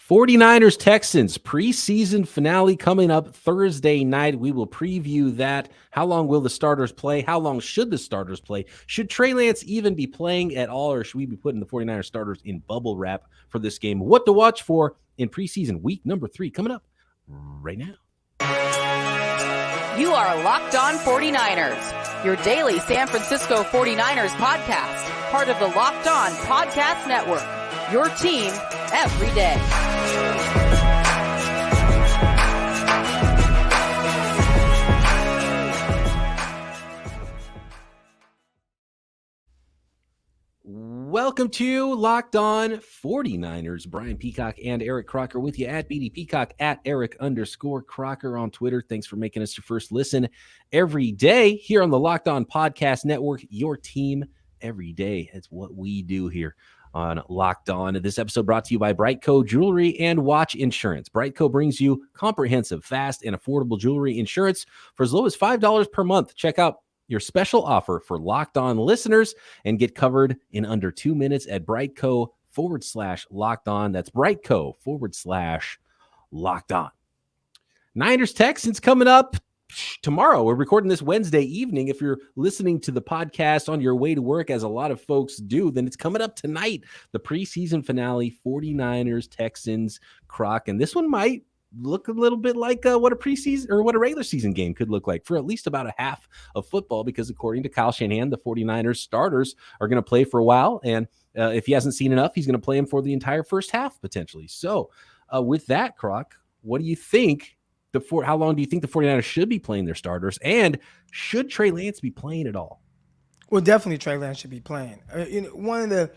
49ers-Texans preseason finale coming up Thursday night. We will preview that. How long will the starters play? How long should the starters play? Should Trey Lance even be playing at all, or should we be putting the 49ers starters in bubble wrap for this game? What to watch for in preseason week number 3 coming up right now. You are Locked On 49ers, your daily San Francisco 49ers podcast, part of the Locked On Podcast Network, your team every day. Welcome to Locked On 49ers. Brian Peacock and Eric Crocker with you at BD Peacock, at Eric_Crocker on Twitter. Thanks for making us your first listen every day here on the Locked On Podcast Network, your team every day. It's what we do here on Locked On. This episode brought to you by Brightco Jewelry and Watch Insurance. Brightco brings you comprehensive, fast, and affordable jewelry insurance for as low as $5 per month. Check out your special offer for Locked On listeners and get covered in under 2 minutes at Brightco/Locked On. That's Brightco/Locked On. Niners Texans coming up tomorrow. We're recording this Wednesday evening. If you're listening to the podcast on your way to work, as a lot of folks do, then it's coming up tonight. The preseason finale, 49ers Texans, Croc. And this one might look a little bit like what a preseason or what a regular season game could look like for at least about a half of football, because according to Kyle Shanahan, the 49ers starters are going to play for a while. And if he hasn't seen enough, he's going to play them for the entire first half potentially. So with that, Croc, what do you think? How long do you think the 49ers should be playing their starters? And should Trey Lance be playing at all? Well, definitely Trey Lance should be playing. One of the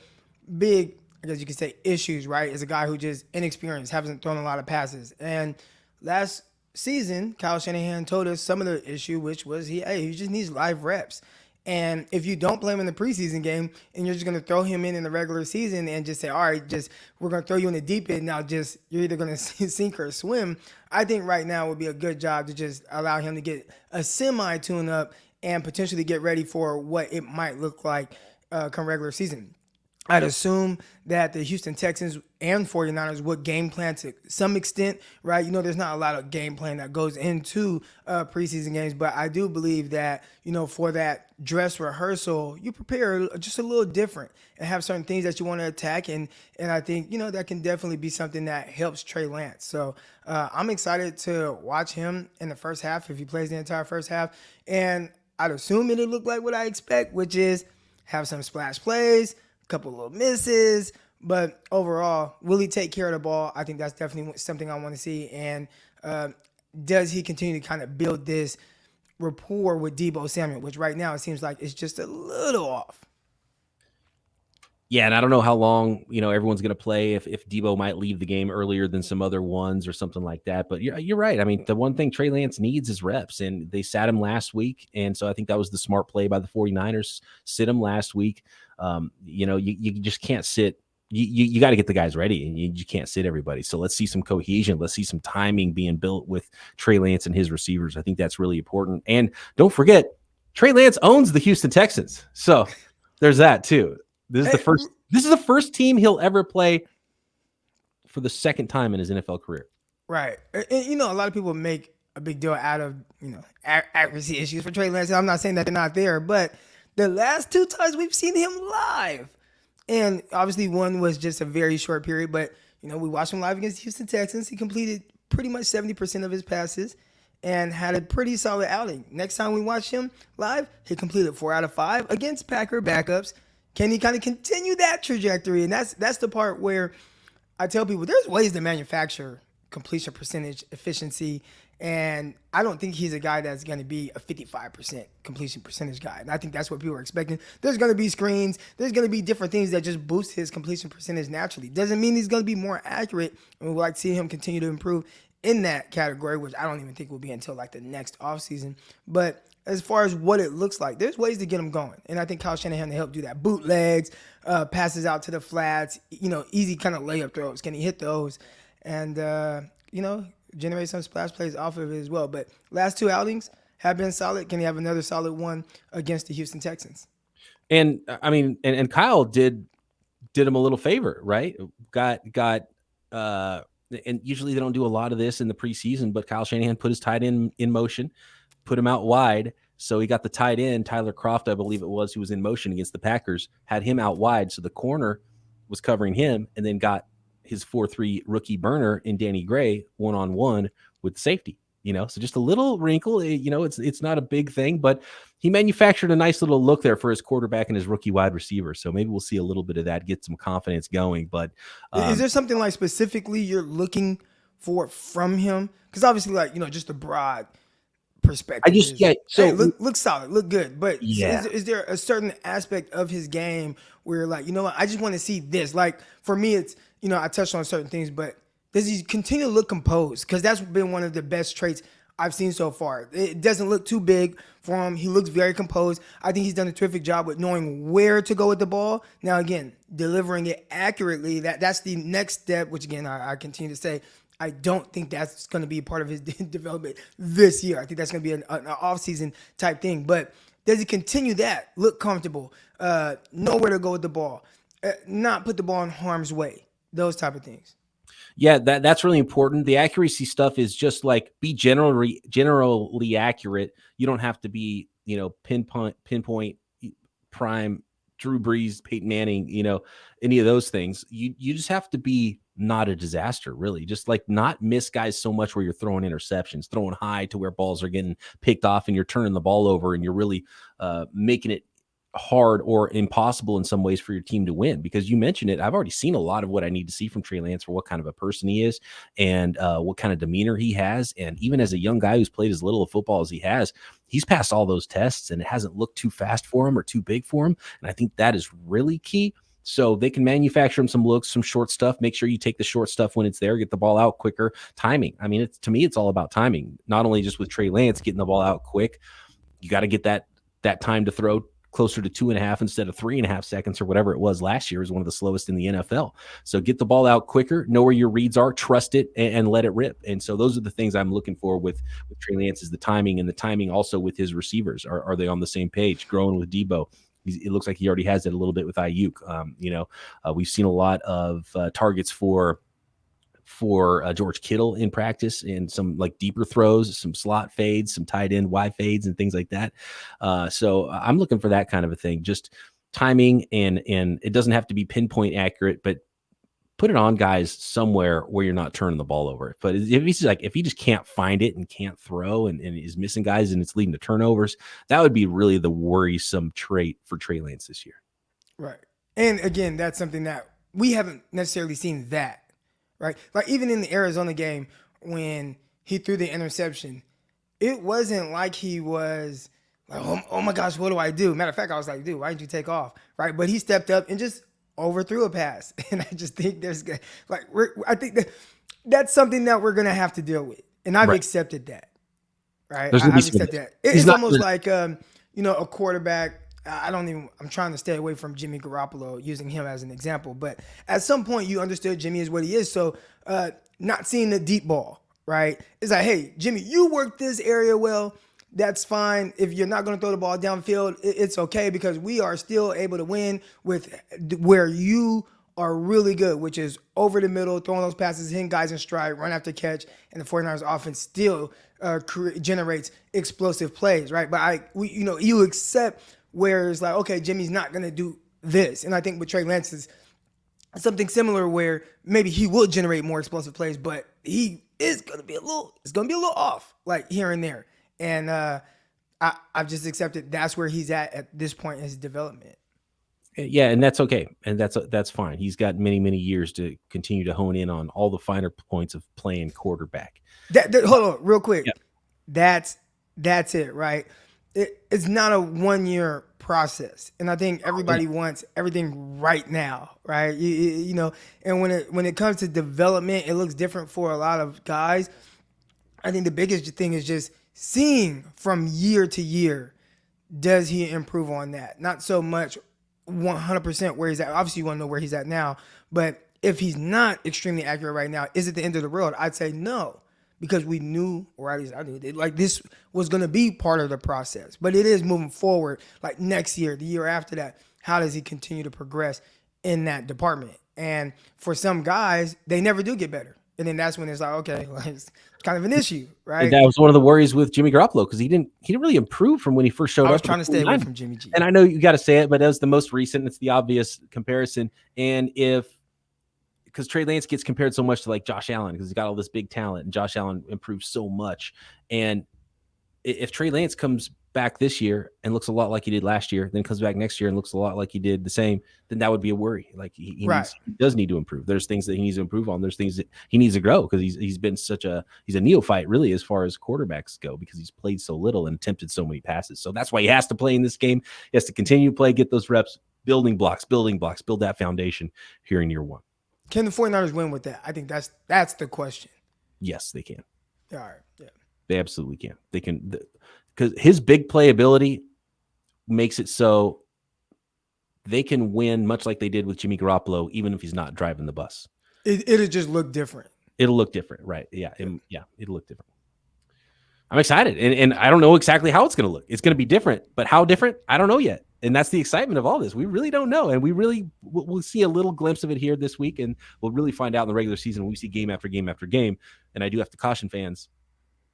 big, I guess you could say, issues, right, is a guy who just inexperienced, hasn't thrown a lot of passes. And last season, Kyle Shanahan told us some of the issue, which was he just needs live reps. And if you don't play him in the preseason game and you're just going to throw him in the regular season and just say, all right, we're going to throw you in the deep end now, you're either going to sink or swim, I think right now would be a good job to just allow him to get a semi-tune up and potentially get ready for what it might look like come regular season. I'd assume that the Houston Texans and 49ers would game plan to some extent, right? There's not a lot of game plan that goes into preseason games, but I do believe that, for that dress rehearsal, you prepare just a little different and have certain things that you want to attack. And I think, that can definitely be something that helps Trey Lance. So I'm excited to watch him in the first half if he plays the entire first half. And I'd assume it'll look like what I expect, which is have some splash plays, couple little misses, but overall, will he take care of the ball? I think that's definitely something I want to see. And does he continue to kind of build this rapport with Deebo Samuel, which right now it seems like it's just a little off. Yeah, and I don't know how long, everyone's going to play, if Deebo might leave the game earlier than some other ones or something like that. But you're right. I mean, the one thing Trey Lance needs is reps, and they sat him last week. And so I think that was the smart play by the 49ers, sit him last week. You just can't sit. You got to get the guys ready, and you can't sit everybody. So let's see some cohesion. Let's see some timing being built with Trey Lance and his receivers. I think that's really important. And don't forget, Trey Lance owns the Houston Texans. So there's that too. This is the first team he'll ever play for the second time in his NFL career. Right. And, a lot of people make a big deal out of, accuracy issues for Trey Lance. I'm not saying that they're not there, but the last 2 times we've seen him live, and obviously one was just a very short period, but, we watched him live against the Houston Texans. He completed pretty much 70% of his passes and had a pretty solid outing. Next time we watch him live, he completed 4 out of 5 against Packer backups. Can he kind of continue that trajectory? And that's the part where I tell people there's ways to manufacture completion percentage efficiency, and I don't think he's a guy that's going to be a 55% completion percentage guy. And I think that's what people are expecting. There's going to be screens. There's going to be different things that just boost his completion percentage naturally. Doesn't mean he's going to be more accurate, and we'd like to see him continue to improve in that category, which I don't even think will be until like the next offseason. But as far as what it looks like, there's ways to get him going. And I think Kyle Shanahan to help do that. Bootlegs, passes out to the flats, easy kind of layup throws. Can he hit those? And, generate some splash plays off of it as well. But last 2 outings have been solid. Can he have another solid one against the Houston Texans? And I mean, and Kyle did him a little favor, right? Got and usually they don't do a lot of this in the preseason, but Kyle Shanahan put his tight end in motion, put him out wide. So he got the tight end, Tyler Kroft, I believe it was, who was in motion against the Packers, had him out wide. So the corner was covering him, and then got his 4-3 rookie burner in Danny Gray one-on-one with safety. So just a little wrinkle, it's not a big thing, but he manufactured a nice little look there for his quarterback and his rookie wide receiver. So maybe we'll see a little bit of that, get some confidence going. But is there something like specifically you're looking for from him? Because obviously, just a broad perspective. So look solid, look good. But yeah, is there a certain aspect of his game where what, I just want to see this? Like for me, it's, I touched on certain things, but does he continue to look composed? Because that's been one of the best traits I've seen so far. It doesn't look too big for him. He looks very composed. I think he's done a terrific job with knowing where to go with the ball. Now, again, delivering it accurately, that's the next step, which, again, I continue to say, I don't think that's going to be part of his development this year. I think that's going to be an offseason type thing. But does he continue that? Look comfortable, know where to go with the ball, not put the ball in harm's way, those type of things. Yeah, that's really important. The accuracy stuff is just like be generally accurate. You don't have to be, pinpoint prime Drew Brees, Peyton Manning, any of those things. You just have to be not a disaster, really. Just like not miss guys so much where you're throwing interceptions, throwing high to where balls are getting picked off and you're turning the ball over and you're really making it hard or impossible in some ways for your team to win. Because you mentioned it, I've already seen a lot of what I need to see from Trey Lance for what kind of a person he is and what kind of demeanor he has. And even as a young guy who's played as little of football as he has, he's passed all those tests and it hasn't looked too fast for him or too big for him. And I think that is really key. So they can manufacture him some looks, some short stuff. Make sure you take the short stuff when it's there, get the ball out quicker. Timing. I mean, to me, it's all about timing, not only just with Trey Lance getting the ball out quick. You got to get that time to throw closer to 2.5 instead of 3.5 seconds or whatever it was last year. Is one of the slowest in the NFL. So get the ball out quicker, know where your reads are, trust it, and let it rip. And so those are the things I'm looking for with Trey Lance, is the timing, and the timing also with his receivers. Are they on the same page? Growing with Debo. It looks like he already has it a little bit with Ayuk. We've seen a lot of targets for George Kittle in practice, and some like deeper throws, some slot fades, some tight end Y fades and things like that. So I'm looking for that kind of a thing, just timing, and it doesn't have to be pinpoint accurate, but put it on guys somewhere where you're not turning the ball over. But if he just can't find it and can't throw and is missing guys and it's leading to turnovers, that would be really the worrisome trait for Trey Lance this year. Right. And again, that's something that we haven't necessarily seen that. Right. Like even in the Arizona game when he threw the interception, it wasn't like he was like, oh my gosh, what do I do? Matter of fact, I was like, dude, why didn't you take off? Right. But he stepped up and just overthrew a pass. And I just think I think that's something that we're going to have to deal with. And I've accepted that. Right. I've accepted that. It's almost like, a quarterback. I'm trying to stay away from Jimmy Garoppolo, using him as an example. But at some point, you understood Jimmy is what he is. So not seeing the deep ball, right? It's like, hey, Jimmy, you work this area well. That's fine. If you're not going to throw the ball downfield, it's okay, because we are still able to win with where you are really good, which is over the middle, throwing those passes, hitting guys in stride, run after catch, and the 49ers offense still generates explosive plays, right? But you accept where it's like, okay, Jimmy's not going to do this. And I think with Trey Lance is something similar, where maybe he will generate more explosive plays, but he is going to be a little off, like here and there. And I've just accepted that's where he's at this point in his development. Yeah, and that's okay. And that's fine. He's got many, many years to continue to hone in on all the finer points of playing quarterback. Hold on, real quick. Yeah. That's it, right? It's not a 1-year process. And I think everybody wants everything right now, right? And when it comes to development, it looks different for a lot of guys. I think the biggest thing is just seeing from year to year, does he improve on that? Not so much 100% where he's at. Obviously, you want to know where he's at now. But if he's not extremely accurate right now, is it the end of the world? I'd say no, because we knew, or at least I knew, like this was going to be part of the process. But it is moving forward, like next year, the year after that. How does he continue to progress in that department? And for some guys, they never do get better. And then that's when it's like, okay, well, it's kind of an issue, right? And that was one of the worries with Jimmy Garoppolo because he didn't really improve from when he first showed up. I was trying to stay away from Jimmy G. And I know you got to say it, but that was the most recent. It's the obvious comparison. And because Trey Lance gets compared so much to like Josh Allen because he's got all this big talent and Josh Allen improved so much. And if Trey Lance comes back this year and looks a lot like he did last year, then comes back next year and looks a lot like he did the same, then that would be a worry. Like he does need to improve. There's things that he needs to improve on. There's things that he needs to grow because he's been he's a neophyte really as far as quarterbacks go because he's played so little and attempted so many passes. So that's why he has to play in this game. He has to continue to play, get those reps, building blocks, build that foundation here in year one. Can the 49ers win with that? I think that's the question. Yes, they can. All right. Yeah. They absolutely can. They can, because his big playability makes it so they can win much like they did with Jimmy Garoppolo, even if he's not driving the bus. It'll just look different. It'll look different, right? Yeah, it'll look different. I'm excited, and I don't know exactly how it's going to look. It's going to be different, but how different? I don't know yet. And that's the excitement of all this. We really don't know, and we'll see a little glimpse of it here this week, and we'll really find out in the regular season when we see game after game after game. And I do have to caution fans,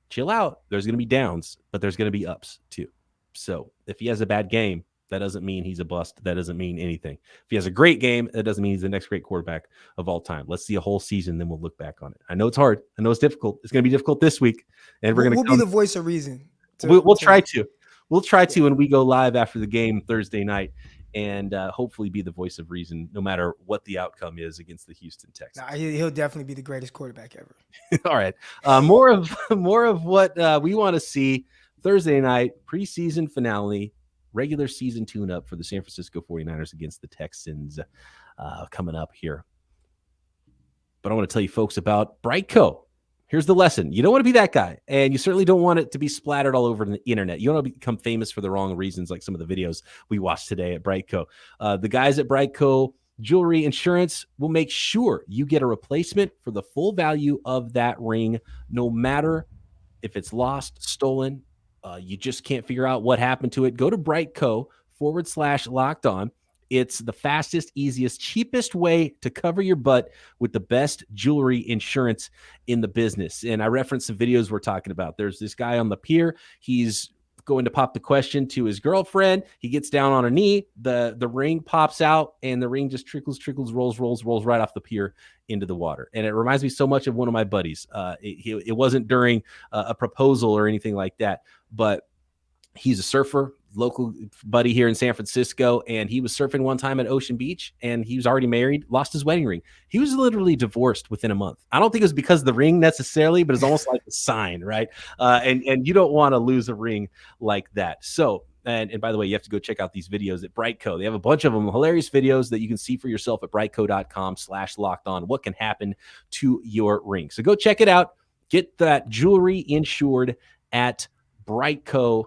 chill out. There's going to be downs, but there's going to be ups too. So if he has a bad game, that doesn't mean he's a bust. That doesn't mean anything. If he has a great game, that doesn't mean he's the next great quarterback of all time. Let's see a whole season, then we'll look back on it. I know it's hard. I know it's difficult. It's going to be difficult this week, and we'll be the voice of reason. We'll try to. We'll try to when we go live after the game Thursday night, and hopefully be the voice of reason no matter what the outcome is against the Houston Texans. Nah, he'll definitely be the greatest quarterback ever. All right. More of what we want to see Thursday night, preseason finale, regular season tune-up for the San Francisco 49ers against the Texans coming up here. But I want to tell you folks about Brightco. Here's the lesson. You don't want to be that guy, and you certainly don't want it to be splattered all over the internet. You don't want to become famous for the wrong reasons, like some of the videos we watched today at Brightco. The guys at Brightco Jewelry Insurance will make sure you get a replacement for the full value of that ring, no matter if it's lost, stolen, you just can't figure out what happened to it. Go to Brightco.com/locked on. It's the fastest, easiest, cheapest way to cover your butt with the best jewelry insurance in the business. And I referenced some videos we're talking about. There's this guy on the pier. He's going to pop the question to his girlfriend. He gets down on a knee. The ring pops out, and the ring just trickles, rolls right off the pier into the water. And it reminds me so much of one of my buddies. It wasn't during a proposal or anything like that, but he's a surfer, local buddy here in San Francisco, and he was surfing one time at Ocean Beach, and he was already married, lost his wedding ring. He was literally divorced within a month. I don't think it was because of the ring necessarily, but it's almost like a sign, right? And you don't want to lose a ring like that. So, and by the way, you have to go check out these videos at Brightco. They have a bunch of them, hilarious videos that you can see for yourself at brightco.com/locked on, what can happen to your ring. So go check it out. Get that jewelry insured at Brightco.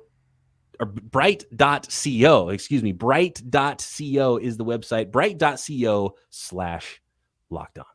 Or bright.co, excuse me. Bright.co is the website. Bright.co/locked on.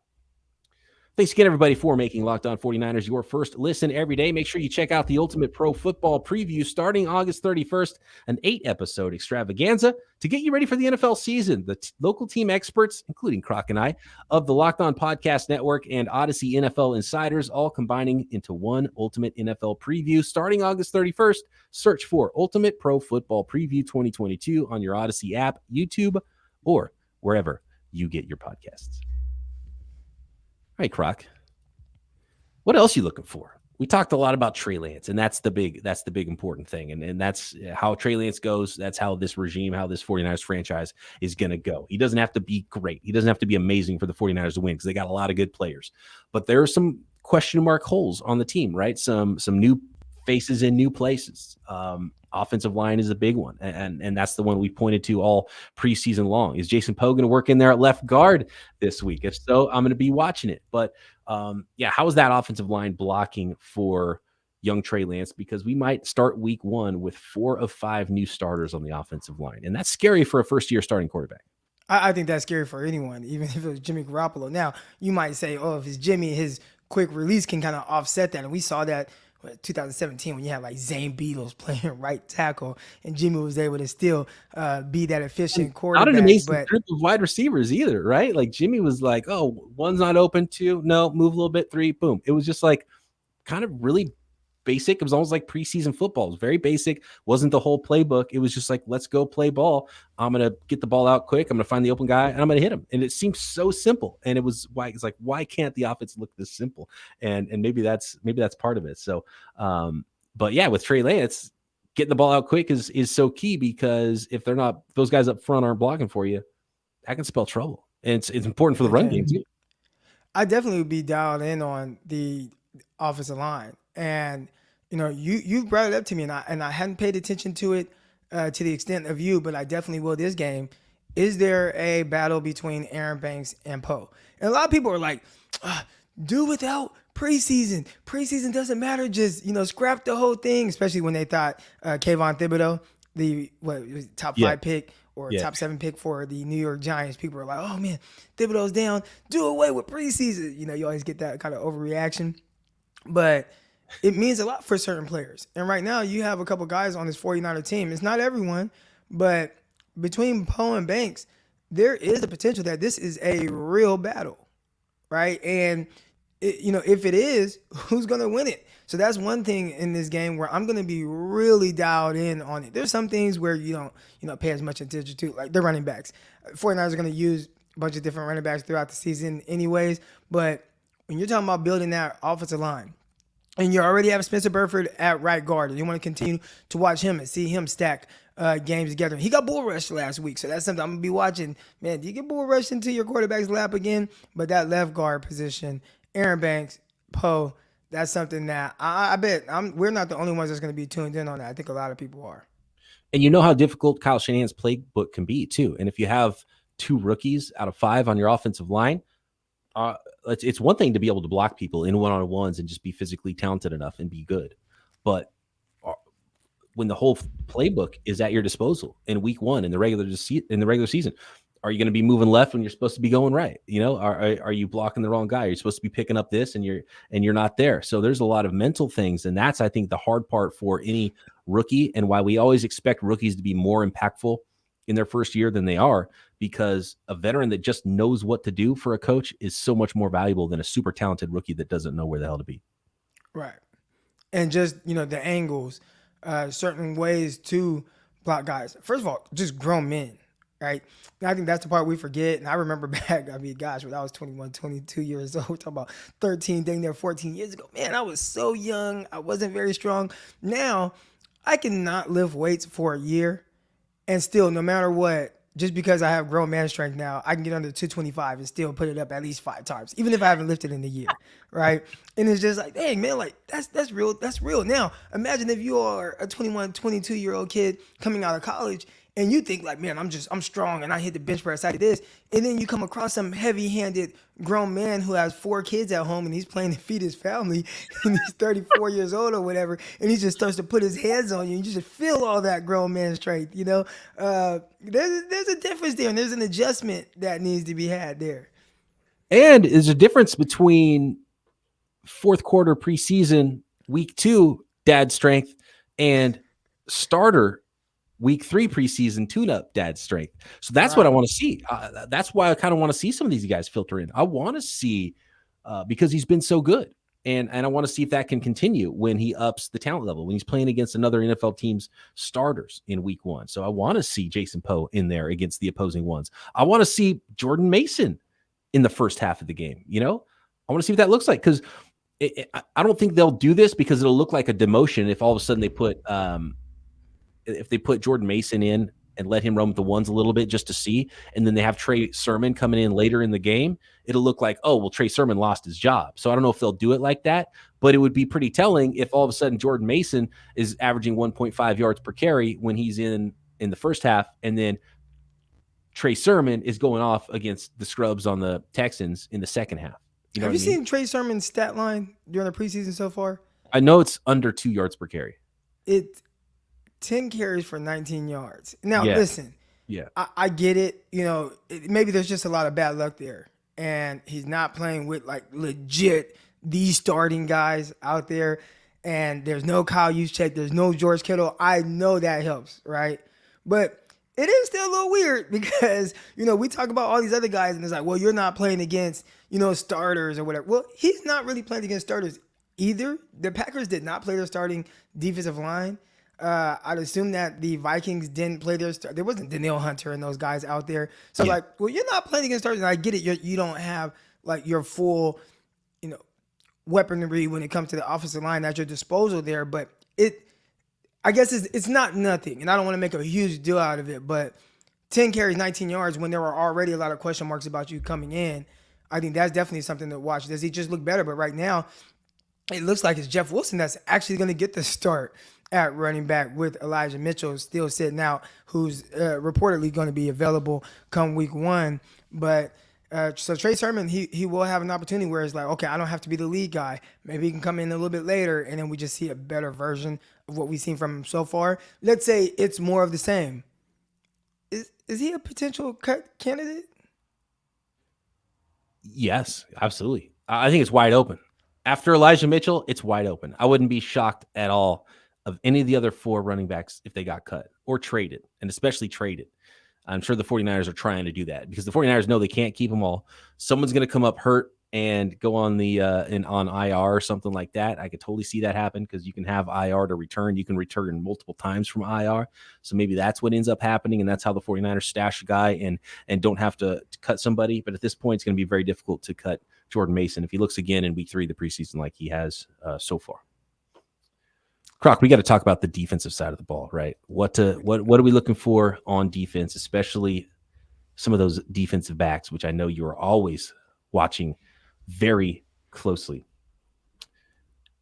Thanks again, everybody, for making Locked On 49ers your first listen every day. Make sure you check out the Ultimate Pro Football Preview starting August 31st, an 8-episode extravaganza to get you ready for the NFL season. The local team experts, including Croc and I, of the Locked On Podcast Network and Odyssey NFL Insiders, all combining into one Ultimate NFL Preview starting August 31st. Search for Ultimate Pro Football Preview 2022 on your Odyssey app, YouTube, or wherever you get your podcasts. All right, Croc. What else are you looking for? We talked a lot about Trey Lance, and that's the big important thing. And that's how Trey Lance goes. That's how this regime, how this 49ers franchise is going to go. He doesn't have to be great. He doesn't have to be amazing for the 49ers to win because they got a lot of good players. But there are some question mark holes on the team, right? Some new faces in new places. Offensive line is a big one, and that's the one we pointed to all preseason long. Is Jason Poe going to work in there at left guard this week? If so, I'm going to be watching it. But how is that offensive line blocking for young Trey Lance? Because we might start week one with 4 of 5 new starters on the offensive line, and that's scary for a first-year starting quarterback. I think that's scary for anyone, even if it was Jimmy Garoppolo. Now, you might say, oh, if it's Jimmy, his quick release can kind of offset that, and we saw that 2017 when you had like Zane Beadles playing right tackle and Jimmy was able to still be that efficient quarterback. Not an amazing but group of wide receivers either, right? Like Jimmy was like, oh, one's not open, two, no, move a little bit, three, boom. It was just like kind of really basic. It was almost like preseason football. It was very basic. Wasn't the whole playbook. It was just like, let's go play ball. I'm going to get the ball out quick. I'm going to find the open guy and I'm going to hit him. And it seems so simple. And it was why it's like, why can't the offense look this simple? And maybe that's part of it. So, but yeah, with Trey Lance, getting the ball out quick is so key, because if they're not, those guys up front aren't blocking for you, that can spell trouble. And it's important for the run game too. I definitely would be dialed in on the offensive line. And you brought it up to me, and I hadn't paid attention to it to the extent of you, but I definitely will this game. Is there a battle between Aaron Banks and Poe? And a lot of people are like, do without preseason. Preseason doesn't matter. Just scrap the whole thing. Especially when they thought Kayvon Thibodeau, the top 5 pick or top 7 pick for the New York Giants, people are like, oh man, Thibodeau's down. Do away with preseason. You always get that kind of overreaction, but it means a lot for certain players. And right now you have a couple guys on this 49er team. It's not everyone, but between Poe and Banks, there is the potential that this is a real battle, right? And if it is, who's going to win it? So that's one thing in this game where I'm going to be really dialed in on it. There's some things where you don't pay as much attention to, like the running backs. 49ers are going to use a bunch of different running backs throughout the season anyways, but when you're talking about building that offensive line, and you already have Spencer Burford at right guard, and you want to continue to watch him and see him stack games together. He got bull rushed last week, so that's something I'm going to be watching. Man, do you get bull rushed into your quarterback's lap again? But that left guard position, Aaron Banks, Poe, that's something that I bet we're not the only ones that's going to be tuned in on that. I think a lot of people are. And you know how difficult Kyle Shanahan's playbook can be too. And if you have 2 rookies out of 5 on your offensive line, it's one thing to be able to block people in one-on-ones and just be physically talented enough and be good. But when the whole playbook is at your disposal in week 1 in the regular season, are you going to be moving left when you're supposed to be going right? Are you blocking the wrong guy? You're supposed to be picking up this and you're not there. So there's a lot of mental things. And that's, I think, the hard part for any rookie, and why we always expect rookies to be more impactful in their first year than they are, because a veteran that just knows what to do for a coach is so much more valuable than a super talented rookie that doesn't know where the hell to be. Right. And just, the angles, certain ways to block guys. First of all, just grown men, right? And I think that's the part we forget. And I remember back, when I was 21, 22 years old, we're talking about 13, dang near 14 years ago. Man, I was so young. I wasn't very strong. Now, I cannot lift weights for a year and still, no matter what, just because I have grown man strength now, I can get under 225 and still put it up at least 5 times, even if I haven't lifted in a year, right? And it's just like, dang, man, like that's real. That's real. Now, imagine if you are a 21, 22-year-old kid coming out of college and you think like, man, I'm strong and I hit the bench press, I did this. And then you come across some heavy-handed grown man who has 4 kids at home and he's playing to feed his family and he's 34 years old or whatever. And he just starts to put his hands on you and you just feel all that grown man strength, There's a difference there, and there's an adjustment that needs to be had there. And there's a difference between fourth quarter preseason, week 2, dad strength, and starter week 3 preseason tune-up dad strength. So that's what I want to see. That's why I kind of want to see some of these guys filter in. I want to see, because he's been so good. And I want to see if that can continue when he ups the talent level, when he's playing against another NFL team's starters in week 1. So I want to see Jason Poe in there against the opposing ones. I want to see Jordan Mason in the first half of the game. I want to see what that looks like, because I don't think they'll do this because it'll look like a demotion if all of a sudden they put Jordan Mason in and let him roam with the ones a little bit just to see, and then they have Trey Sermon coming in later in the game. It'll look like, oh, well, Trey Sermon lost his job. So I don't know if they'll do it like that, but it would be pretty telling if all of a sudden Jordan Mason is averaging 1.5 yards per carry when he's in the first half, and then Trey Sermon is going off against the scrubs on the Texans in the second half. Have you seen Trey Sermon's stat line during the preseason so far? I know it's under 2 yards per carry. It's 10 carries for 19 yards. Now, listen, I get it. Maybe there's just a lot of bad luck there. And he's not playing with like legit these starting guys out there. and there's no Kyle Juszczyk, there's no George Kittle. I know that helps, right? But it is still a little weird because, we talk about all these other guys and it's like, well, you're not playing against, starters or whatever. Well, he's not really playing against starters either. The Packers did not play their starting defensive line. I'd assume that the Vikings didn't play there wasn't Danielle Hunter and those guys out there. So well, you're not playing against starters. And I get it. You don't have like your full, weaponry when it comes to the offensive line at your disposal there, but I guess it's not nothing, and I don't want to make a huge deal out of it, but 10 carries, 19 yards when there were already a lot of question marks about you coming in, I think that's definitely something to watch. Does he just look better? But right now, it looks like it's Jeff Wilson that's actually going to get the start at running back with Elijah Mitchell still sitting out, who's reportedly going to be available come week 1. But so Trey Sermon, he will have an opportunity where it's like, okay, I don't have to be the lead guy. Maybe he can come in a little bit later, and then we just see a better version of what we've seen from him so far. Let's say it's more of the same. Is he a potential cut candidate? Yes, absolutely. I think it's wide open. After Elijah Mitchell, it's wide open. I wouldn't be shocked at all of any of the other 4 running backs if they got cut or traded, and especially traded. I'm sure the 49ers are trying to do that because the 49ers know they can't keep them all. Someone's going to come up hurt and go on the on IR or something like that. I could totally see that happen because you can have IR to return. You can return multiple times from IR. So maybe that's what ends up happening, and that's how the 49ers stash a guy and don't have to cut somebody. But at this point, it's going to be very difficult to cut Jordan Mason if he looks again in week 3 of the preseason like he has so far. Croc, we got to talk about the defensive side of the ball, right? What are we looking for on defense, especially some of those defensive backs, which I know you are always watching very closely.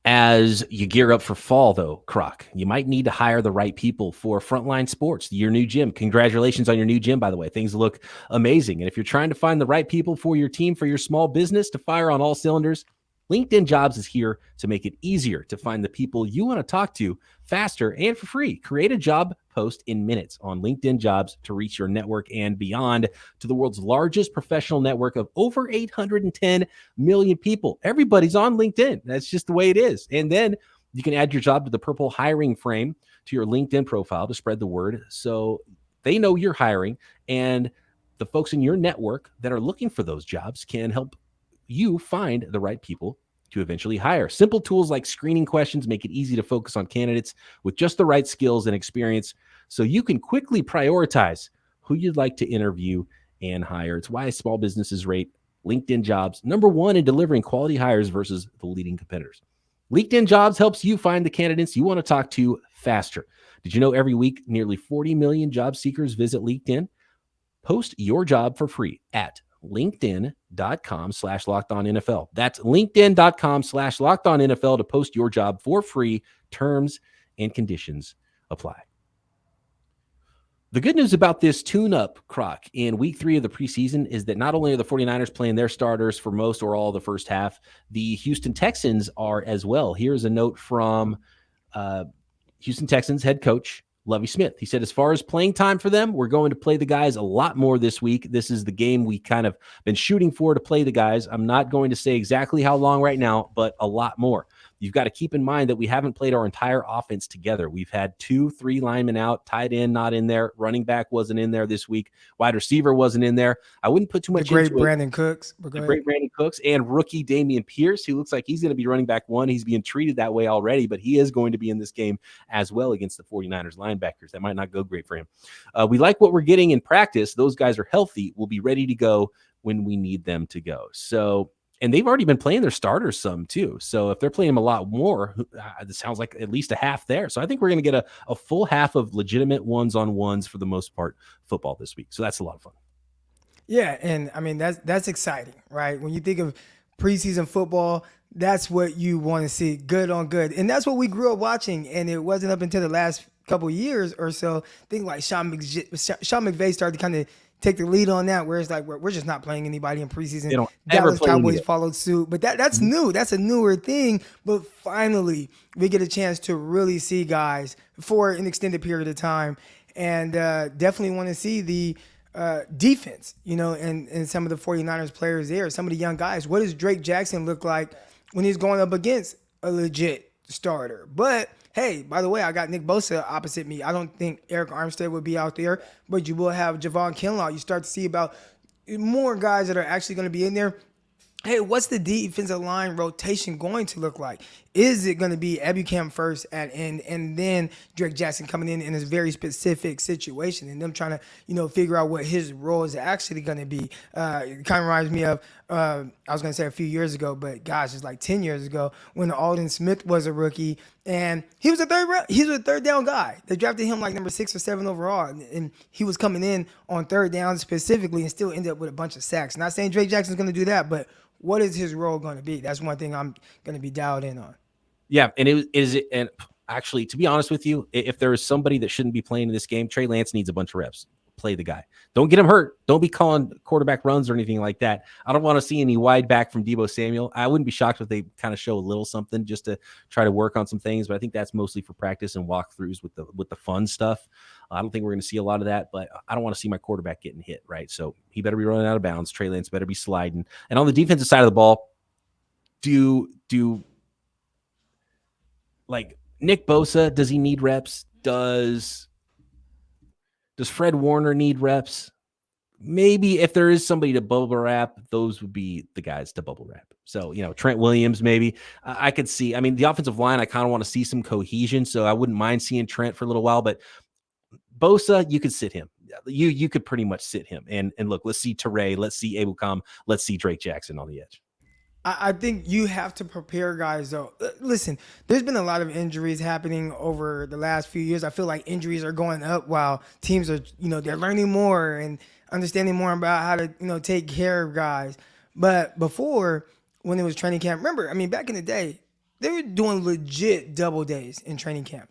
As you gear up for fall, though, Croc, you might need to hire the right people for Frontline Sports, your new gym. Congratulations on your new gym, by the way. Things look amazing. And if you're trying to find the right people for your team, for your small business to fire on all cylinders, LinkedIn Jobs is here to make it easier to find the people you want to talk to faster and for free. Create a job post in minutes on LinkedIn Jobs to reach your network and beyond to the world's largest professional network of over 810 million people. Everybody's on LinkedIn. That's just the way it is. And then you can add your job to the purple hiring frame to your LinkedIn profile to spread the word so they know you're hiring, and the folks in your network that are looking for those jobs can help you find the right people to eventually hire. Simple tools like screening questions make it easy to focus on candidates with just the right skills and experience so you can quickly prioritize who you'd like to interview and hire. It's why small businesses rate LinkedIn Jobs #1 in delivering quality hires versus the leading competitors. LinkedIn Jobs helps you find the candidates you want to talk to faster. Did you know every week nearly 40 million job seekers visit LinkedIn? Post your job for free at linkedin.com/LockedOnNFL. That's linkedin.com/LockedOnNFL to post your job for free. Terms and conditions apply. The good news about this tune-up, Croc, in week 3 of the preseason is that not only are the 49ers playing their starters for most or all of the first half, the Houston Texans are as well. Here's a note from Houston Texans head coach Lovie Smith. He said, as far as playing time for them, we're going to play the guys a lot more this week. This is the game we kind of been shooting for to play the guys. I'm not going to say exactly how long right now, but a lot more. You've got to keep in mind that we haven't played our entire offense together. We've had 2-3 linemen out, tight end not in there, running back wasn't in there this week, wide receiver wasn't in there. I wouldn't put too much into Brandon Cooks. The great Brandon Cooks and rookie Damian Pierce, who looks like he's going to be running back 1. He's being treated that way already, but he is going to be in this game as well against the 49ers linebackers. That might not go great for him. We like what we're getting in practice. Those guys are healthy. We'll be ready to go when we need them to go. So, and they've already been playing their starters some too. So if they're playing them a lot more, it sounds like at least a half there. So I think we're going to get a full half of legitimate ones-on-ones for the most part football this week. So that's a lot of fun. Yeah, and I mean that's exciting, right? When you think of preseason football, that's what you want to see, good on good. And that's what we grew up watching, and it wasn't up until the last couple of years or so. I think like Sean McVay started to kind of take the lead on that, where it's like we're just not playing anybody in preseason. Dallas Cowboys followed suit, but that's new. That's a newer thing. But finally, we get a chance to really see guys for an extended period of time, and definitely want to see the defense, and some of the 49ers players there, some of the young guys. What does Drake Jackson look like when he's going up against a legit starter. But hey, by the way, I got Nick Bosa opposite me. I don't think Eric Armstead would be out there, but you will have Javon Kinlaw. You start to see about more guys that are actually going to be in there. Hey, what's the defensive line rotation going to look like? Is it going to be Ebukam first at end and then Drake Jackson coming in a very specific situation and them trying to, figure out what his role is actually going to be? It kind of reminds me of, I was going to say a few years ago, but gosh, it's like 10 years ago when Alden Smith was a rookie and he was a third down guy. They drafted him like number 6 or 7 overall, and he was coming in on third down specifically and still ended up with a bunch of sacks. Not saying Drake Jackson's going to do that, but what is his role going to be? That's one thing I'm going to be dialed in on. Yeah, and actually, to be honest with you, if there is somebody that shouldn't be playing in this game, Trey Lance needs a bunch of reps. Play the guy. Don't get him hurt. Don't be calling quarterback runs or anything like that. I don't want to see any wide back from Deebo Samuel. I wouldn't be shocked if they kind of show a little something just to try to work on some things, but I think that's mostly for practice and walkthroughs with the fun stuff. I don't think we're going to see a lot of that, but I don't want to see my quarterback getting hit, right? So he better be running out of bounds. Trey Lance better be sliding. And on the defensive side of the ball, do like Nick Bosa, does he need reps? Does Fred Warner need reps? Maybe if there is somebody to bubble wrap, those would be the guys to bubble wrap. So, Trent Williams, maybe I could see. I mean, the offensive line, I kind of want to see some cohesion, so I wouldn't mind seeing Trent for a little while. But Bosa, you could sit him. You could pretty much sit him. And look, let's see Teray, let's see Ebukam, let's see Drake Jackson on the edge. I think you have to prepare guys, though. Listen, there's been a lot of injuries happening over the last few years. I feel like injuries are going up while teams are, they're learning more and understanding more about how to, take care of guys. But before, when it was training camp, remember, back in the day, they were doing legit double days in training camp.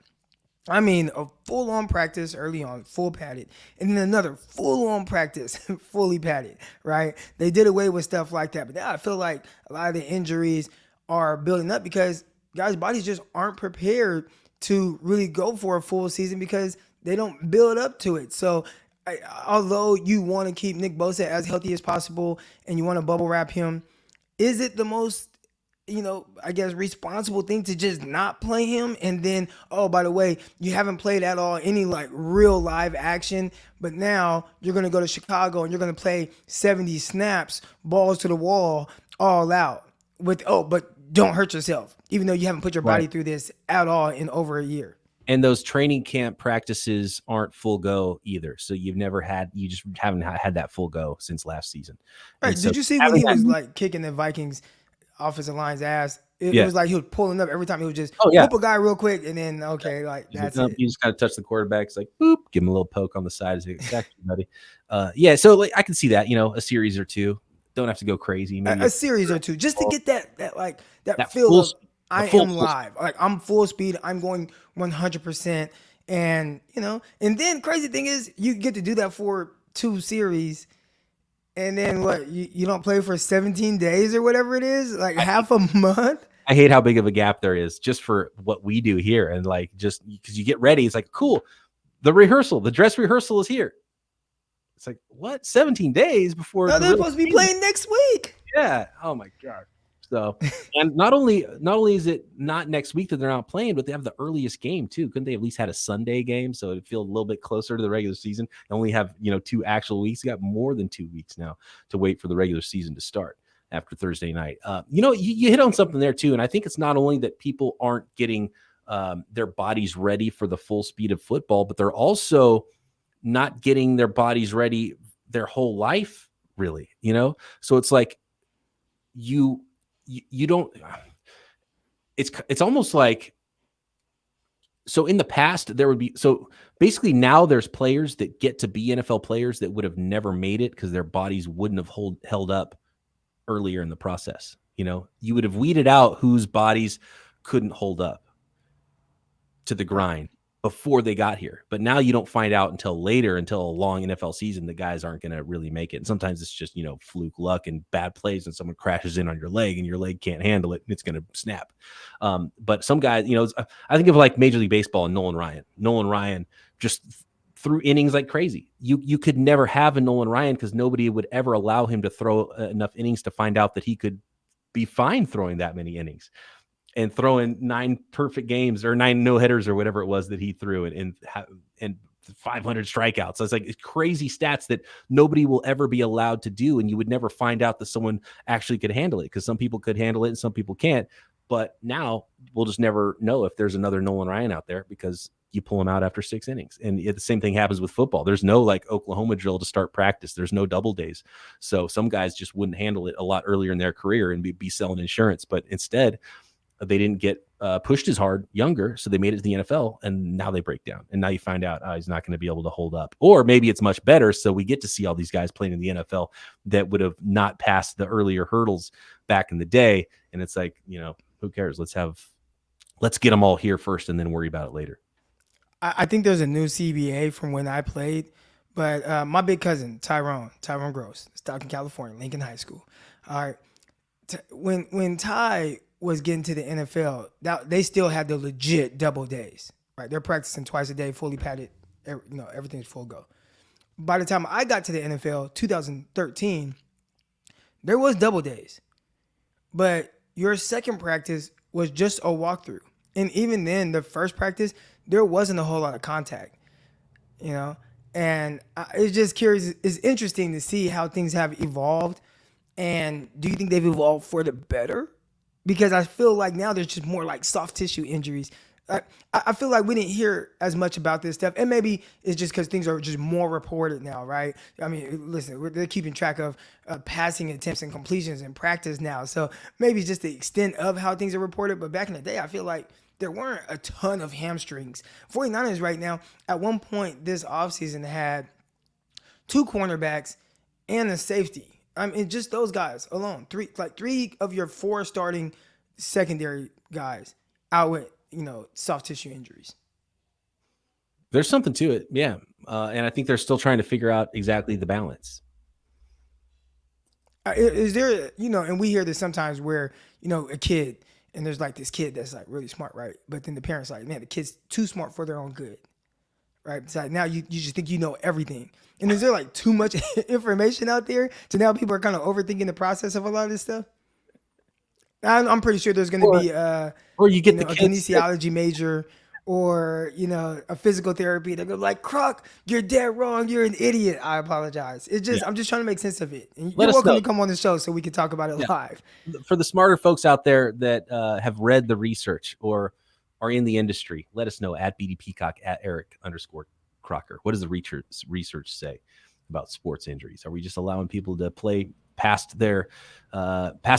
A full-on practice early on, full padded, and then another full-on practice, fully padded, right? They did away with stuff like that. But now I feel like a lot of the injuries are building up because guys' bodies just aren't prepared to really go for a full season because they don't build up to it. So although you want to keep Nick Bosa as healthy as possible and you want to bubble wrap him, is it the most responsible thing to just not play him? And then, oh, by the way, you haven't played at all any real live action, but now you're going to go to Chicago and you're going to play 70 snaps, balls to the wall, all out but don't hurt yourself, even though you haven't put your body through this at all in over a year. And those training camp practices aren't full go either. So you just haven't had that full go since last season. Right. Did you see when he was kicking the Vikings offensive line's ass? It was like he was pulling up every time. He would just whoop a guy real quick and then that's it. You just kind of touch the quarterback. It's like boop, give him a little poke on the side. It's exactly, buddy. So I can see that. A series or two. Don't have to go crazy. Maybe a series or two just to get that feel of I am live. I'm full speed. I'm going 100%. And and then crazy thing is you get to do that for 2 series. And then what? You don't play for 17 days or whatever it is, half a month. I hate how big of a gap there is just for what we do here, and just because you get ready, it's like cool. The dress rehearsal is here. It's like what? 17 days before? No, they're supposed to be playing next week. Yeah. Oh my god. So, and not only is it not next week that they're not playing, but they have the earliest game too. Couldn't they at least had a Sunday game so it'd feel a little bit closer to the regular season? They only have 2 actual weeks. They got more than 2 weeks now to wait for the regular season to start after Thursday night. You hit on something there too, and I think it's not only that people aren't getting their bodies ready for the full speed of football, but they're also not getting their bodies ready their whole life, really. So it's like you don't, it's almost like, so in the past there would be, so basically now there's players that get to be NFL players that would have never made it because their bodies wouldn't have held up earlier in the process. You would have weeded out whose bodies couldn't hold up to the grind before they got here. But now you don't find out until a long NFL season, the guys aren't going to really make it. And sometimes it's just, fluke luck and bad plays and someone crashes in on your leg and your leg can't handle it and it's going to snap. But some guys, I think of Major League Baseball and Nolan Ryan. Nolan Ryan just threw innings like crazy. You could never have a Nolan Ryan because nobody would ever allow him to throw enough innings to find out that he could be fine throwing that many innings. and throwing 9 perfect games or 9 no-hitters or whatever it was that he threw and 500 strikeouts. So it's like, it's crazy stats that nobody will ever be allowed to do. And you would never find out that someone actually could handle it, because some people could handle it and some people can't. But now we'll just never know if there's another Nolan Ryan out there, because you pull him out after 6 innings. And the same thing happens with football. There's no like Oklahoma drill to start practice. There's no double days. So some guys just wouldn't handle it a lot earlier in their career and be selling insurance. But instead, they didn't get pushed as hard younger, so they made it to the NFL, and now they break down. And now you find out he's not going to be able to hold up. Or maybe it's much better, so we get to see all these guys playing in the NFL that would have not passed the earlier hurdles back in the day. And it's like, who cares? Let's get them all here first and then worry about it later. I think there's a new CBA from when I played, but my big cousin, Tyrone Gross, Stockton, California, Lincoln High School. All right. When Ty was getting to the NFL, they still had the legit double days, right? They're practicing twice a day, fully padded, everything's full go. By the time I got to the NFL, 2013, there was double days, but your second practice was just a walkthrough. And even then, the first practice, there wasn't a whole lot of contact, and it's just curious. It's interesting to see how things have evolved. And do you think they've evolved for the better? Because I feel like now there's just more like soft tissue injuries. I feel like we didn't hear as much about this stuff. And maybe it's just because things are just more reported now, right? I mean, listen, they're keeping track of passing attempts and completions in practice now. So maybe it's just the extent of how things are reported. But back in the day, I feel like there weren't a ton of hamstrings. 49ers right now, at one point this offseason, had 2 cornerbacks and a safety. I mean, just those guys alone, 3 of your 4 starting secondary guys out with, soft tissue injuries. There's something to it, yeah. And I think they're still trying to figure out exactly the balance. Is there, and we hear this sometimes where, a kid, and there's like this kid that's like really smart, right? But then the parents like, man, the kid's too smart for their own good, right? It's like now you just think you know everything. And is there like too much information out there to now people are kind of overthinking the process of a lot of this stuff? I'm pretty sure there's going to be or you get a kinesiology major or, a physical therapy. They go like, Croc, you're dead wrong. You're an idiot. I apologize. It's just, I'm just trying to make sense of it. And you're welcome to come on the show so we can talk about it live. For the smarter folks out there that have read the research or are in the industry, let us know at BD Peacock, at Eric_Crocker. What does the research say about sports injuries? Are we just allowing people to play past their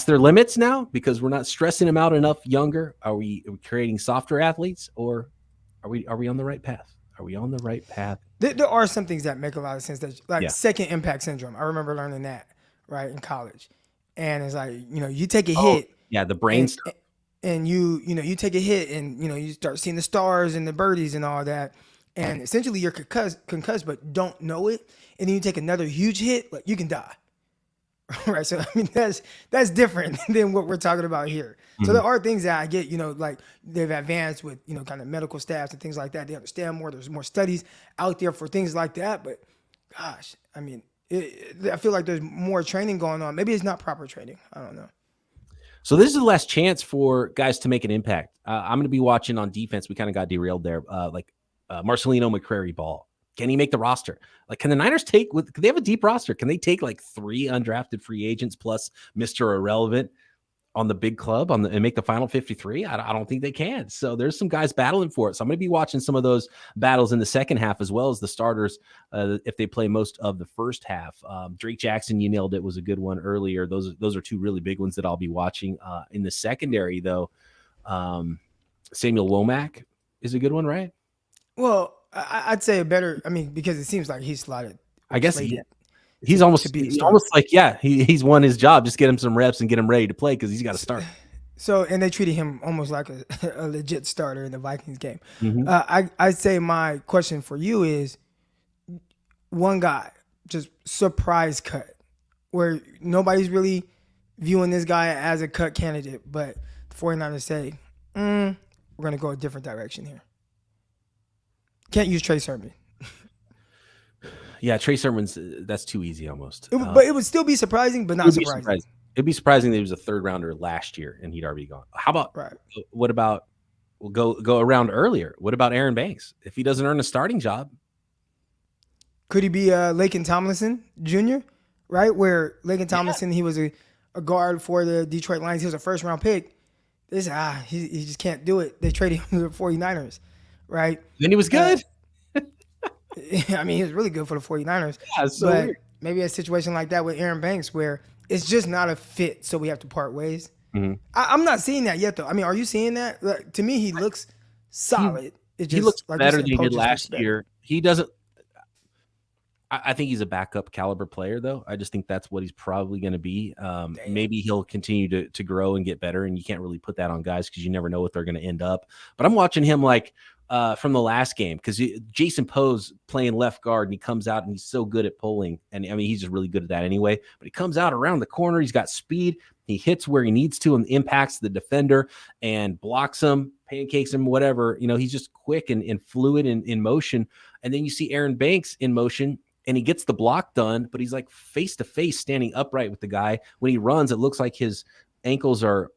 limits now because we're not stressing them out enough younger? Are we creating softer athletes, or are we on the right path? Are we on the right path? There are some things that make a lot of sense, that like second impact syndrome. I remember learning that right in college, and it's like, you take a hit, the brain stuff. And you take a hit, and you start seeing the stars and the birdies and all that, and essentially you're concussed but don't know it, and then you take another huge hit, like you can die. Right, so I mean that's different than what we're talking about here. Mm-hmm. So there are things that I get, like they've advanced with, kind of medical staffs and things like that. They understand more. There's more studies out there for things like that. But gosh, I mean, I feel like there's more training going on. Maybe it's not proper training. I don't know. So this is the last chance for guys to make an impact. I'm going to be watching on defense. We kind of got derailed there. Marcelino McCrary Ball. Can he make the roster? Like, can the Niners could they have a deep roster? Can they take like 3 undrafted free agents plus Mr. Irrelevant on the big club and make the final 53? I don't think they can. So there's some guys battling for it. So I'm going to be watching some of those battles in the second half, as well as the starters if they play most of the first half. Drake Jackson, you nailed it, was a good one earlier. Those are 2 really big ones that I'll be watching. In the secondary, though, Samuel Womack is a good one, right? Well, I'd say because it seems like he's slotted. I guess he's almost like, he's won his job. Just get him some reps and get him ready to play because he's got to start. So, and they treated him almost like a legit starter in the Vikings game. Mm-hmm. I'd say my question for you is one guy, just surprise cut, where nobody's really viewing this guy as a cut candidate, but the 49ers say, we're going to go a different direction here. Can't use Trey Sermon. Yeah, Trey Sermon's that's too easy almost. But it would still be surprising, but not surprising. It'd be surprising that he was a third rounder last year and he'd already gone. How about what about we'll go around earlier? What about Aaron Banks? If he doesn't earn a starting job, could he be Laken Tomlinson Jr., right? Where Laken Tomlinson, he was a guard for the Detroit Lions. He was a first-round pick. They said, he just can't do it. They traded him to the 49ers, right? Then he was good. I mean, he was really good for the 49ers. Yeah, it's so but weird. Maybe a situation like that with Aaron Banks where it's just not a fit, so we have to part ways. Mm-hmm. I'm not seeing that yet, though. I mean, are you seeing that? Like, to me, he looks solid. He looks better than he did last year. He doesn't. I think he's a backup caliber player, though. I just think that's what he's probably going to be. Maybe he'll continue to grow and get better, and you can't really put that on guys because you never know what they're going to end up. But I'm watching him like from the last game because Jason Poe's playing left guard, and he comes out, and he's so good at pulling. And, I mean, he's just really good at that anyway. But he comes out around the corner. He's got speed. He hits where he needs to and impacts the defender and blocks him, pancakes him, whatever. You know, he's just quick and fluid in motion. And then you see Aaron Banks in motion, and he gets the block done, but he's like face to face standing upright with the guy. When he runs, it looks like his ankles are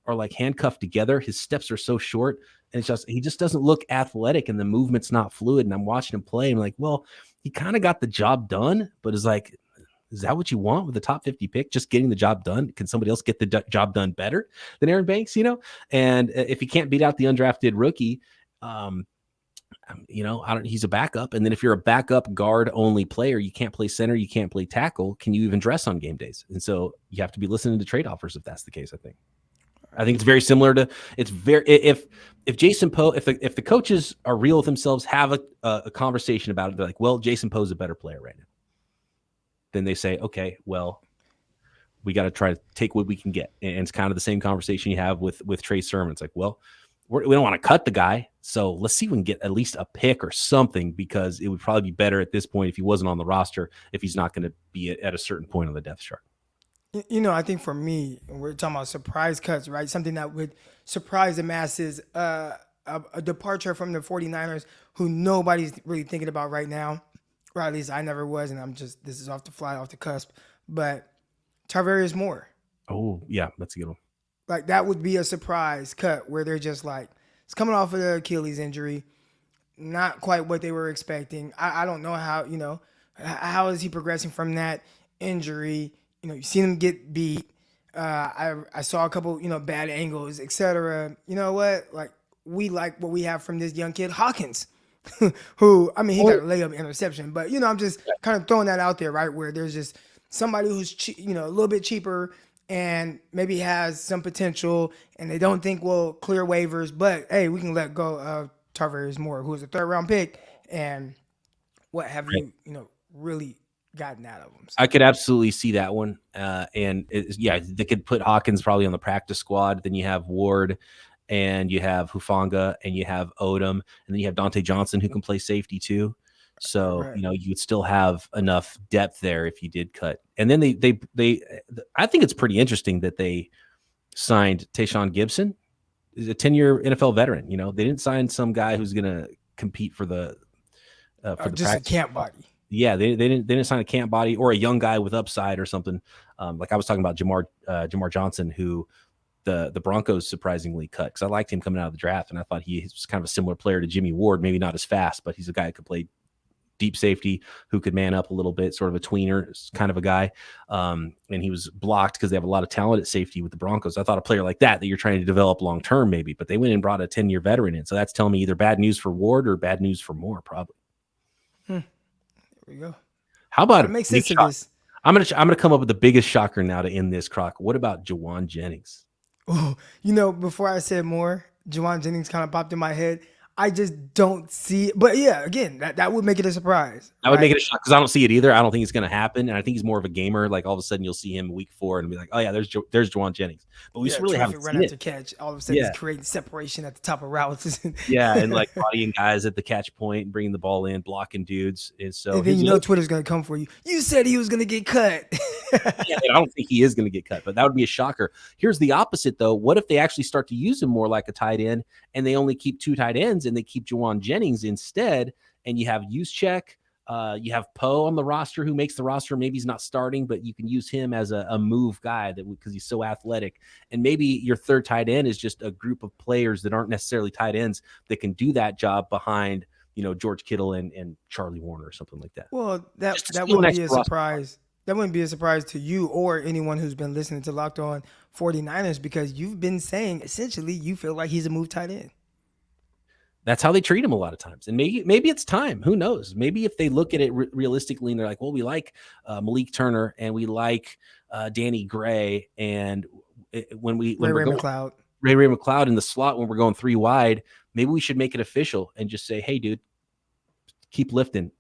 like handcuffed together. His steps are so short, and he just doesn't look athletic, and the movement's not fluid. And I'm watching him play, and I'm like, well, he kind of got the job done, but it's like, is that what you want with the top 50 pick? Just getting the job done? Can somebody else get the job done better than Aaron Banks? You know, and if he can't beat out the undrafted rookie, you know, he's a backup. And then if you're a backup guard only player, you can't play center, you can't play tackle. Can you even dress on game days? And so you have to be listening to trade offers if that's the case. I think it's very similar to if Jason Poe, if the coaches are real with themselves, have a conversation about it. They're like, well, Jason Poe's a better player right now. Then they say, okay, well, we got to try to take what we can get. And it's kind of the same conversation you have with Trey Sermon. It's like, well, we don't want to cut the guy, so let's see if we can get at least a pick or something, because it would probably be better at this point if he wasn't on the roster, if he's not going to be at a certain point on the depth chart. You know, I think for me, we're talking about surprise cuts, right? Something that would surprise the masses, a departure from the 49ers who nobody's really thinking about right now, or at least I never was, and this is off the cusp, but Tarvarius Moore. Oh, yeah, that's a good one. Like, that would be a surprise cut where they're just like, it's coming off of the Achilles injury, not quite what they were expecting. I don't know how is he progressing from that injury? You know, you've seen him get beat. I saw a couple, bad angles, etc. You know what? Like, we like what we have from this young kid, Hawkins, who, I mean, he got a layup interception, but, I'm just kind of throwing that out there, right? Where there's just somebody who's, a little bit cheaper and maybe has some potential, and they don't think we'll clear waivers, but hey, we can let go of Tarvarius Moore, who was a third-round pick, and what have you really gotten out of him? So. I could absolutely see that one, and they could put Hawkins probably on the practice squad. Then you have Ward, and you have Hufanga, and you have Odom, and then you have Dante Johnson, who can play safety too. So, right. You would still have enough depth there if you did cut. And then they I think it's pretty interesting that they signed Tayshaun Gibson, is a 10-year NFL veteran. They didn't sign some guy who's going to compete for the just practice. A camp body. Yeah, they didn't sign a camp body or a young guy with upside or something. Like I was talking about Jamar Johnson, who the Broncos surprisingly cut, because I liked him coming out of the draft, and I thought he was kind of a similar player to Jimmy Ward, maybe not as fast, but he's a guy who could play deep safety, who could man up a little bit, sort of a tweener kind of a guy. And he was blocked because they have a lot of talent at safety with the Broncos. I thought a player like that you're trying to develop long-term maybe, but they went and brought a 10-year veteran in. So that's telling me either bad news for Ward or bad news for Moore, probably. There we go. How about it? Makes sense to this. I'm gonna come up with the biggest shocker now to end this, Croc. What about Juwan Jennings? Oh, before I said Moore, Juwan Jennings kind of popped in my head. I just don't see it. But yeah, again, that would make it a surprise. That would make it a shock, because I don't see it either. I don't think it's going to happen. And I think he's more of a gamer. Like, all of a sudden you'll see him week 4 and be like, oh yeah, there's Juwan Jennings. But we really haven't seen it. To catch. All of a sudden he's creating separation at the top of routes. Yeah, and like bodying guys at the catch point, bringing the ball in, blocking dudes. And so then Twitter's going to come for you. You said he was going to get cut. Yeah, I don't think he is going to get cut, but that would be a shocker. Here's the opposite, though. What if they actually start to use him more like a tight end, and they only keep 2 tight ends, and they keep Juwan Jennings instead, and you have Juszczyk, You have Poe on the roster who makes the roster. Maybe he's not starting, but you can use him as a move guy because he's so athletic. And maybe your third tight end is just a group of players that aren't necessarily tight ends that can do that job behind, George Kittle and Charlie Warner or something like that. Well, that wouldn't be a surprise. That wouldn't be a surprise to you or anyone who's been listening to Locked On 49ers, because you've been saying essentially you feel like he's a move tight end. That's how they treat him a lot of times. And maybe it's time. Who knows? Maybe if they look at it realistically and they're like, well, we like Malik Turner and we like Danny Gray. And when Ray McLeod in the slot, when we're going 3 wide, maybe we should make it official and just say, hey, dude, keep lifting.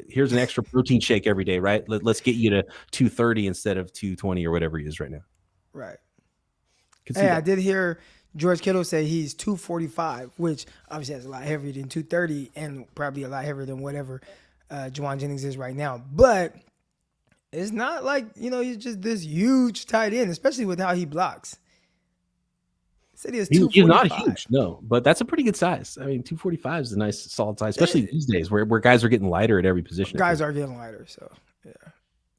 Here's an extra protein shake every day, right? Let's get you to 230 instead of 220 or whatever he is right now. Right. Hey, I did hear George Kittle say he's 245, which obviously is a lot heavier than 230 and probably a lot heavier than whatever Juwan Jennings is right now. But it's not like, he's just this huge tight end, especially with how he blocks. Said he was 245. He's not huge, no, but that's a pretty good size. I mean, 245 is a nice solid size, especially these days where guys are getting lighter at every position. Guys are getting lighter, so yeah.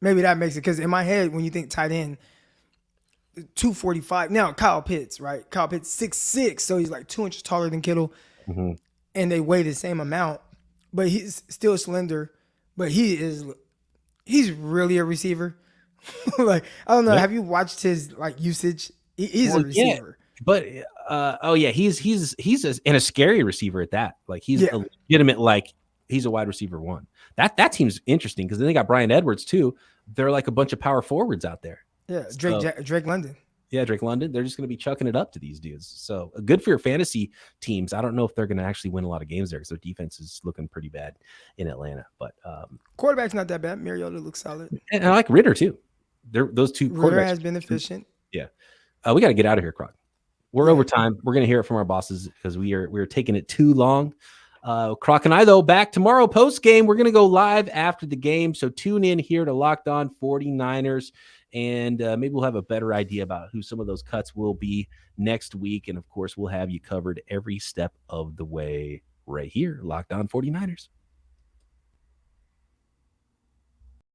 Maybe that makes it, because in my head, when you think tight end, 245. Now, Kyle Pitts, right? Kyle Pitts 6'6", so he's like 2 inches taller than Kittle, and they weigh the same amount, but he's still slender. But he's really a receiver. Like, I don't know. Yeah. Have you watched his usage? He's a receiver. Yeah. But he's a scary receiver at that. Like he's a legitimate, he's a wide receiver 1. That team's interesting because then they got Brian Edwards too. They're like a bunch of power forwards out there. Yeah, Drake London. Yeah, Drake London. They're just going to be chucking it up to these dudes. So good for your fantasy teams. I don't know if they're going to actually win a lot of games there because their defense is looking pretty bad in Atlanta. But quarterback's not that bad. Mariota looks solid. And I like Ritter too. Those two. Ritter has been efficient. Yeah, we got to get out of here, Croc. We're over time. We're going to hear it from our bosses because we are taking it too long. Croc and I, though, back tomorrow post game. We're going to go live after the game. So tune in here to Locked On 49ers, and maybe we'll have a better idea about who some of those cuts will be next week. And, of course, we'll have you covered every step of the way right here, Locked On 49ers.